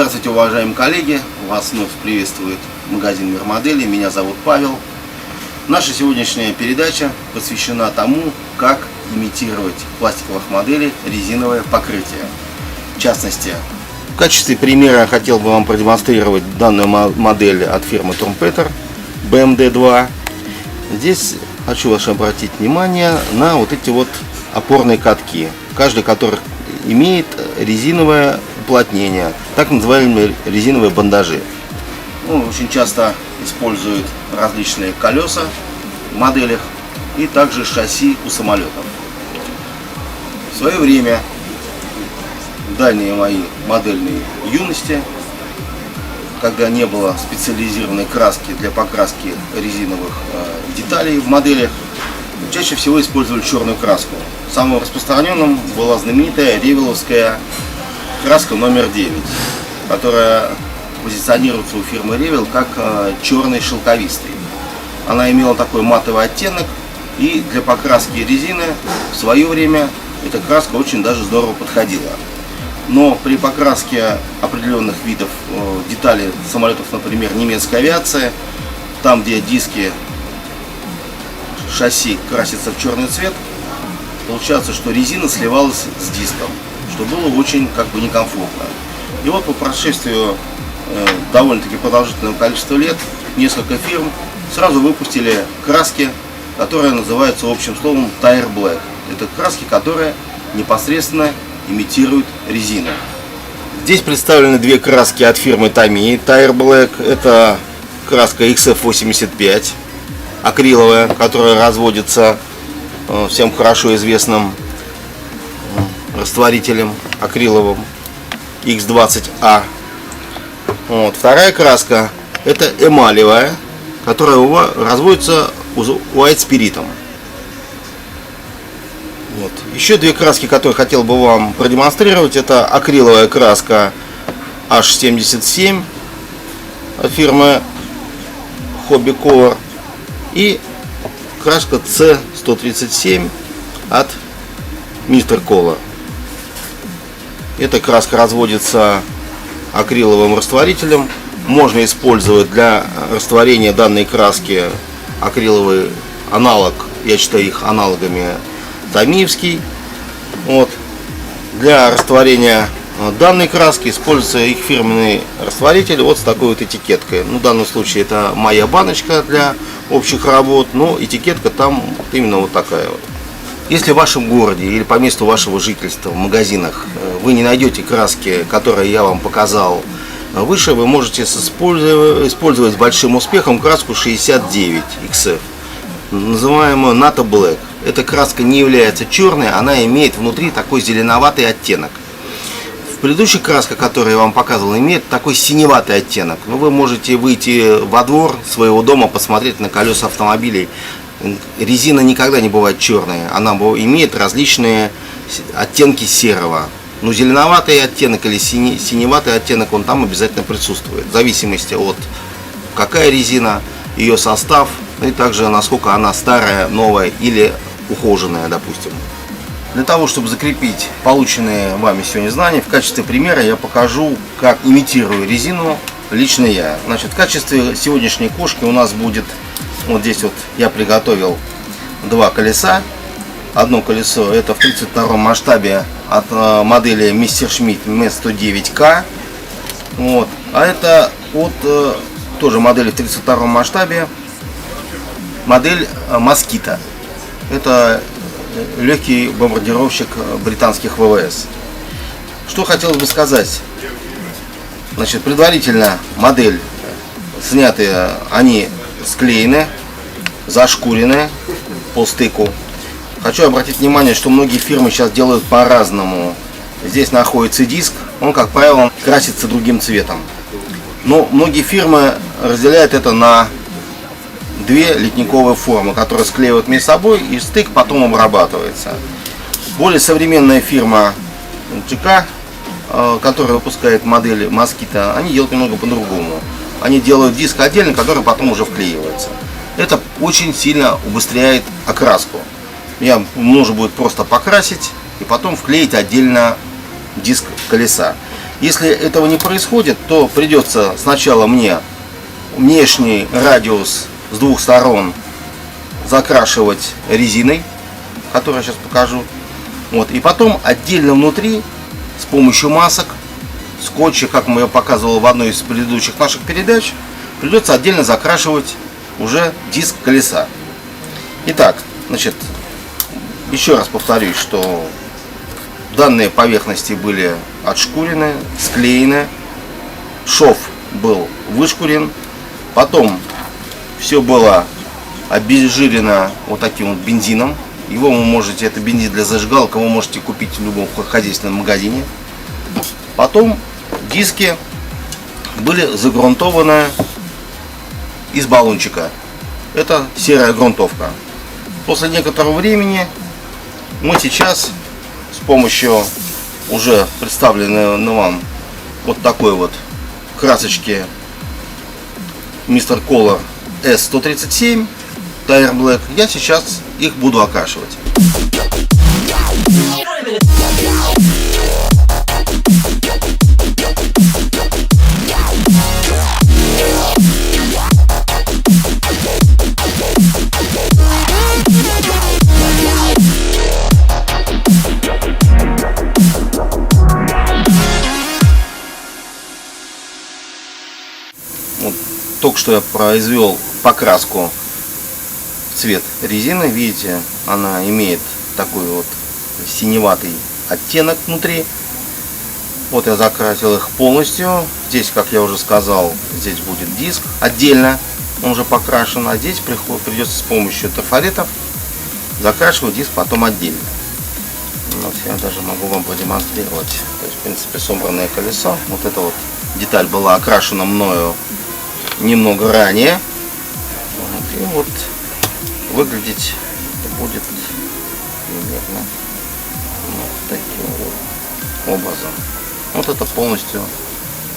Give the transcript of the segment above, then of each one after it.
Здравствуйте, уважаемые коллеги! Вас вновь приветствует магазин Мир Моделей. Меня зовут Павел. Наша сегодняшняя передача посвящена тому, как имитировать в пластиковых моделях резиновое покрытие. В частности, в качестве примера хотел бы вам продемонстрировать данную модель от фирмы Trumpeter BMD2. Здесь хочу вас обратить внимание на вот эти вот опорные катки, каждый из которых имеет резиновое уплотнение, так называемые резиновые бандажи. Очень часто используют различные колеса в моделях и также шасси у самолетов. В свое время, в дальние мои модельные юности, когда не было специализированной краски для покраски резиновых деталей в моделях, чаще всего использовали черную краску. Самым распространенным была знаменитая ревеловская краска номер 9, которая позиционируется у фирмы Ревел как черный шелковистый. Она имела такой матовый оттенок, и для покраски резины в свое время эта краска очень даже здорово подходила. Но при покраске определенных видов деталей самолетов, например, немецкая авиация, там где диски шасси красятся в черный цвет, получается, что резина сливалась с диском, что было очень некомфортно. И вот по прошествию довольно-таки продолжительного количества лет несколько фирм сразу выпустили краски, которые называются общим словом Tire Black. Это краски, которые непосредственно имитируют резину. Здесь представлены две краски от фирмы Tamiya Tire Black. Это краска XF85 акриловая, которая разводится всем хорошо известным растворителем акриловым X20A. Вторая краска это эмалевая, которая разводится white спиритом. Еще две краски, которые хотел бы вам продемонстрировать, это акриловая краска H77 от фирмы Hobby Color и краска C137 от Mr. Cola. Эта краска разводится акриловым растворителем. Можно использовать для растворения данной краски акриловый аналог, я считаю их аналогами, тамиевский. Для растворения данной краски используется их фирменный растворитель с такой вот этикеткой. В данном случае это моя баночка для общих работ, но этикетка там именно вот такая вот. Если в вашем городе или по месту вашего жительства в магазинах вы не найдете краски, которые я вам показал выше, вы можете использовать с большим успехом краску 69 XF, называемую NATO Black. Эта краска не является черной, она имеет внутри такой зеленоватый оттенок. Предыдущая краска, которую я вам показывал, имеет такой синеватый оттенок. Вы можете выйти во двор своего дома, посмотреть на колеса автомобилей. Резина никогда не бывает черной, она имеет различные оттенки серого. Но зеленоватый оттенок или синеватый оттенок, он там обязательно присутствует. В зависимости от какая резина, ее состав, и также насколько она старая, новая или ухоженная, допустим. Для того, чтобы закрепить полученные вами сегодня знания, в качестве примера я покажу, как имитирую резину лично я. В качестве сегодняшней кошки у нас будет, вот здесь вот я приготовил два колеса. Одно колесо это в 32 масштабе от модели Messerschmitt M109K. А это от тоже модели в 32 масштабе, модель Mosquito. Это легкий бомбардировщик британских ВВС. Что хотелось бы сказать. Предварительно модель снятые, они склеены, зашкурены по стыку. Хочу обратить внимание, что многие фирмы сейчас делают по-разному. Здесь находится диск, он, как правило, красится другим цветом. Но многие фирмы разделяют это на две литниковые формы, которые склеивают между собой, и стык потом обрабатывается. Более современная фирма ЧК, которая выпускает модели Mosquito, они делают немного по-другому. Они делают диск отдельно, который потом уже вклеивается. Это очень сильно убыстряет окраску. Нужно будет просто покрасить и потом вклеить отдельно диск колеса. Если этого не происходит, то придется сначала мне внешний радиус с двух сторон закрашивать резиной, которую я сейчас покажу. Вот. И потом отдельно внутри с помощью масок, скотча, как я показывал в одной из предыдущих наших передач, придется отдельно закрашивать уже диск колеса. Итак, значит, еще раз повторюсь, что данные поверхности были отшкурены, склеены, шов был вышкурен, потом все было обезжирено вот таким вот бензином. Его вы можете, это бензин для зажигалок, вы можете купить в любом хозяйственном магазине. Потом диски были загрунтованы из баллончика. Это серая грунтовка. После некоторого времени мы сейчас с помощью уже представленной вам вот такой вот красочки Mr. Color S137 Tire Black, я сейчас их буду окрашивать. Вот, только что я произвел покраску в цвет резины. Видите, она имеет такой вот синеватый оттенок внутри. Вот я закрасил их полностью. Здесь, как я уже сказал, здесь будет диск отдельно, он уже покрашен, а здесь придется с помощью трафаретов закрашивать диск потом отдельно. Вот я даже могу вам продемонстрировать. То есть, в принципе, собранное колесо. Вот эта вот деталь была окрашена мною немного ранее. Вот, и вот выглядеть будет примерно вот таким вот образом. Вот это полностью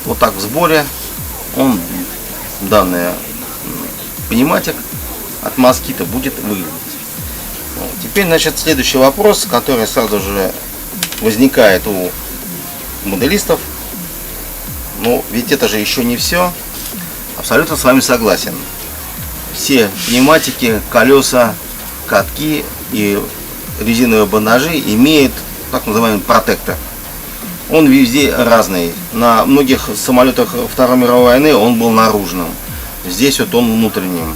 вот так в сборе он, данный пневматик от Москита, будет выглядеть. Вот. Теперь, значит, следующий вопрос, который сразу же возникает у моделистов. Но ведь это же еще не все. Абсолютно с вами согласен. Все пневматики, колеса, катки и резиновые бандажи имеют так называемый протектор. Он везде разный. На многих самолетах Второй мировой войны он был наружным. Здесь вот он внутренним.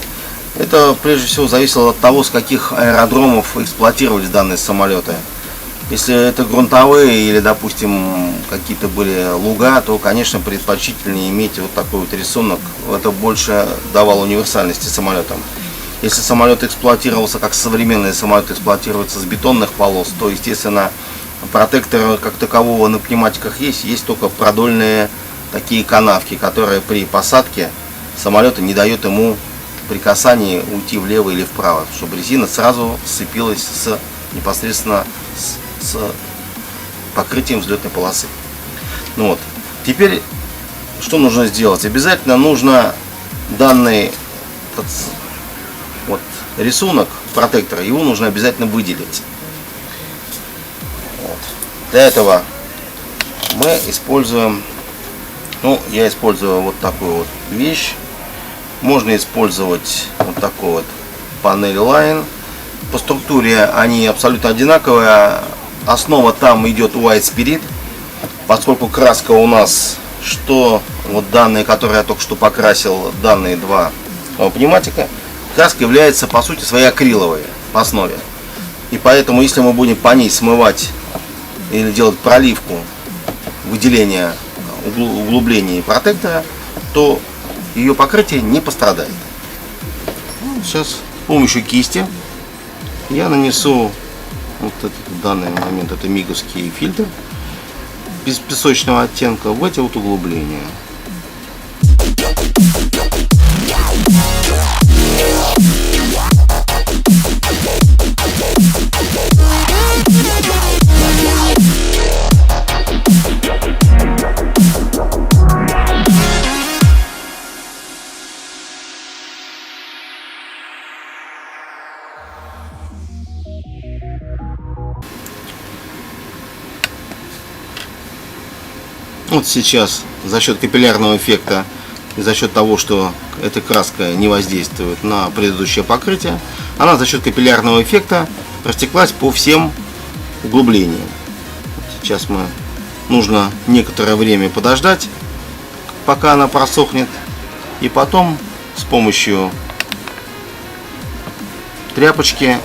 Это прежде всего зависело от того, с каких аэродромов эксплуатировались данные самолеты. Если это грунтовые или, допустим, какие-то были луга, то, конечно, предпочтительнее иметь вот такой вот рисунок. Это больше давало универсальности самолетам. Если самолет эксплуатировался, как современный самолет эксплуатируется с бетонных полос, то, естественно, протектора как такового на пневматиках есть только продольные такие канавки, которые при посадке самолета не дают ему при касании уйти влево или вправо, чтобы резина сразу сцепилась непосредственно с покрытием взлетной полосы. Ну вот. Теперь что нужно сделать? Обязательно нужно данный вот рисунок протектора, его нужно обязательно выделить. Вот. Для этого мы используем, я использую вот такую вот вещь. Можно использовать вот такой вот панель Line. По структуре они абсолютно одинаковые. Основа там идет White Spirit. Поскольку краска у нас, что вот данные, которые я только что покрасил, данные два пневматика, краска является по сути своей акриловой по основе. И поэтому, если мы будем по ней смывать или делать проливку, выделение углубления протектора, то ее покрытие не пострадает. Сейчас с помощью кисти я нанесу вот этот, в данный момент это миговский фильтр без песочного оттенка в эти вот углубления. Вот сейчас за счет капиллярного эффекта и за счет того, что эта краска не воздействует на предыдущее покрытие, она за счет капиллярного эффекта растеклась по всем углублениям. Сейчас нужно некоторое время подождать, пока она просохнет, и потом с помощью тряпочки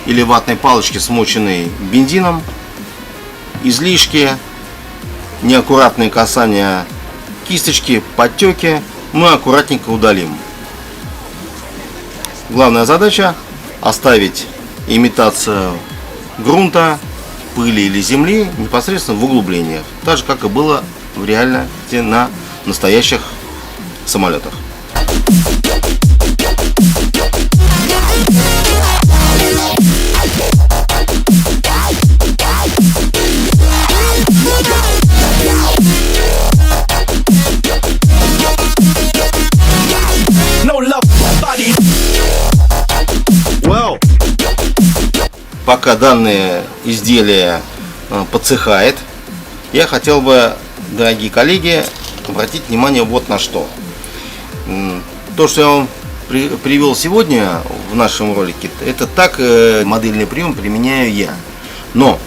или ватной палочки, смоченной бензином, излишки, неаккуратные касания кисточки, подтеки мы аккуратненько удалим. Главная задача — оставить имитацию грунта, пыли или земли непосредственно в углублениях, так же как и было в реальности на настоящих самолетах. Пока данное изделие подсыхает, я хотел бы, дорогие коллеги, обратить внимание вот на что. То, что я вам привел сегодня в нашем ролике, это так модельный прием применяю я. Но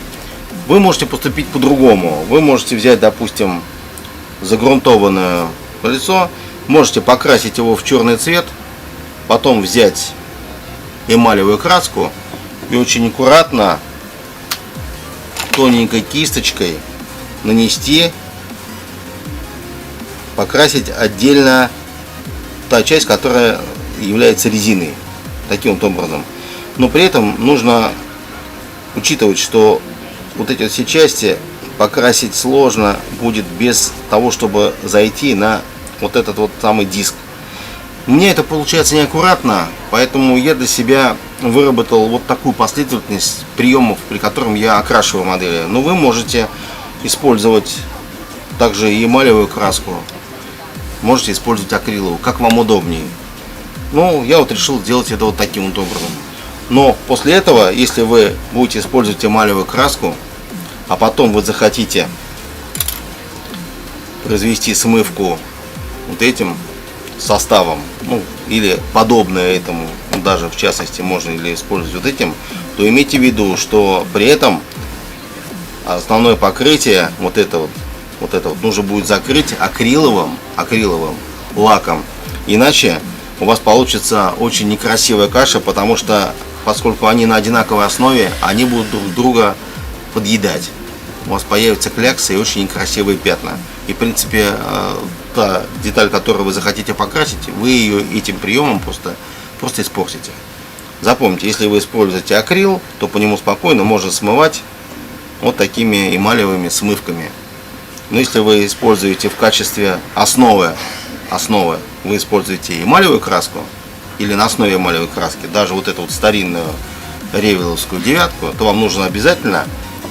вы можете поступить по-другому. Вы можете взять, допустим, загрунтованное колесо, можете покрасить его в черный цвет, потом взять эмалевую краску и очень аккуратно тоненькой кисточкой нанести, покрасить отдельно та часть, которая является резиной, таким вот образом. Но при этом нужно учитывать, что вот эти все части покрасить сложно будет без того, чтобы зайти на вот этот вот самый диск. У меня это получается неаккуратно, поэтому я для себя выработал вот такую последовательность приемов, при котором я окрашиваю модели. Но вы можете использовать также и эмалевую краску, можете использовать акриловую, как вам удобнее. Ну, я вот решил сделать это вот таким вот образом. Но после этого, если вы будете использовать эмалевую краску, а потом вы захотите произвести смывку вот этим составом, ну, или подобное этому, ну, даже в частности можно или использовать вот этим, то имейте в виду, что при этом основное покрытие, вот это вот нужно будет закрыть акриловым лаком, иначе у вас получится очень некрасивая каша, потому что поскольку они на одинаковой основе, они будут друг друга подъедать. У вас появятся кляксы и очень некрасивые пятна. И в принципе та деталь, которую вы захотите покрасить, вы ее этим приемом просто испортите. Запомните, если вы используете акрил, то по нему спокойно можно смывать вот такими эмалевыми смывками. Но если вы используете в качестве основы, вы используете эмалевую краску или на основе эмалевой краски, даже вот эту вот старинную ревеловскую девятку, то вам нужно обязательно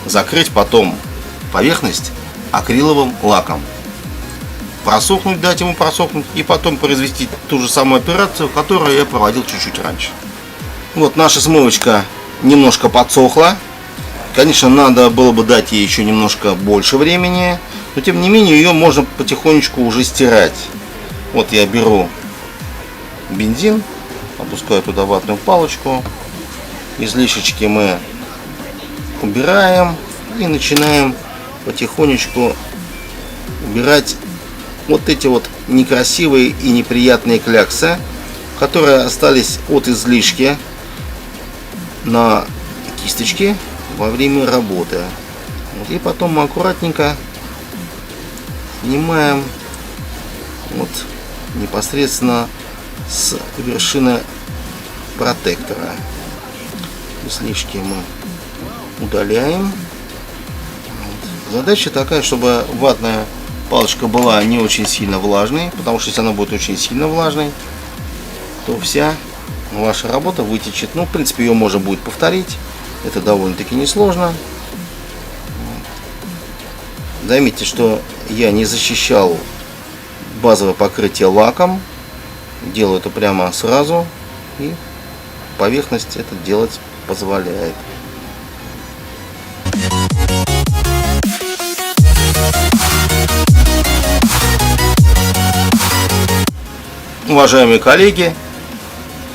закрыть потом поверхность акриловым лаком. Просохнуть, дать ему просохнуть и потом произвести ту же самую операцию, которую я проводил чуть-чуть раньше. Вот наша смывочка немножко подсохла. Конечно, надо было бы дать ей еще немножко больше времени, но тем не менее ее можно потихонечку уже стирать. Вот я беру бензин, опускаю туда ватную палочку, излишечки мы убираем и начинаем потихонечку убирать вот эти вот некрасивые и неприятные кляксы, которые остались от излишки на кисточке во время работы. И потом мы аккуратненько снимаем вот непосредственно с вершины протектора. Излишки мы удаляем. Задача такая, чтобы ватная палочка была не очень сильно влажной, потому что если она будет очень сильно влажной, то вся ваша работа вытечет. Ну, в принципе, ее можно будет повторить. Это довольно-таки несложно. Заметьте, что я не защищал базовое покрытие лаком. Делаю это прямо сразу. И поверхность это делать позволяет. уважаемые коллеги,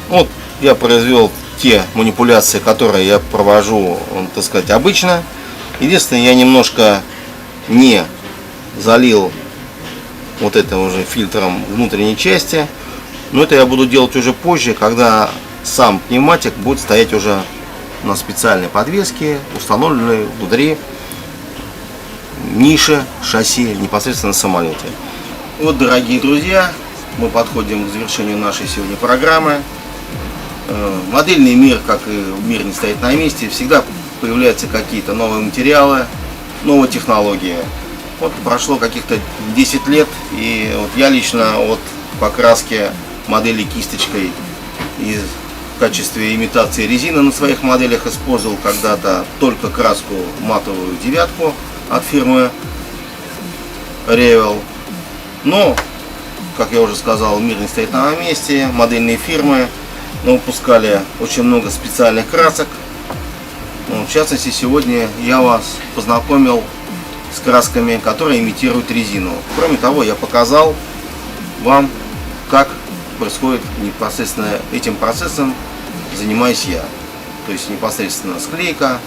вот я произвел те манипуляции, которые я провожу, так сказать, обычно. Единственное, я немножко не залил вот это уже фильтром внутренней части, но это я буду делать уже позже, когда сам пневматик будет стоять уже на специальной подвеске, установленной внутри ниши шасси непосредственно на самолете. Вот, дорогие друзья, мы подходим к завершению нашей сегодня программы. Модельный мир, как и мир не стоит на месте, всегда появляются какие-то новые материалы, новые технологии. Вот прошло каких-то 10 лет, и вот я лично от покраски модели кисточкой и в качестве имитации резины на своих моделях использовал когда-то только краску матовую девятку от фирмы Revell. Но, как я уже сказал, мир не стоит на месте, модельные фирмы выпускали очень много специальных красок. В частности, сегодня я вас познакомил с красками, которые имитируют резину. Кроме того, я показал вам, как происходит непосредственно этим процессом, занимаюсь я. То есть непосредственно склейка,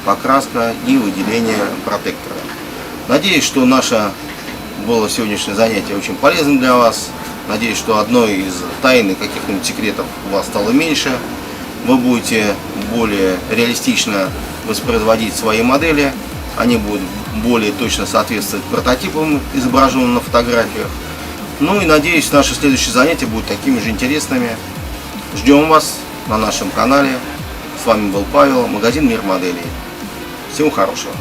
покраска и выделение протектора. Надеюсь, что наше было сегодняшнее занятие очень полезным для вас. Надеюсь, что одной из тайн и каких-нибудь секретов у вас стало меньше. Вы будете более реалистично воспроизводить свои модели. Они будут более точно соответствовать прототипам, изображенным на фотографиях. Ну и надеюсь, наши следующие занятия будут такими же интересными. Ждем вас на нашем канале. С вами был Павел, магазин Мир моделей. Всего хорошего.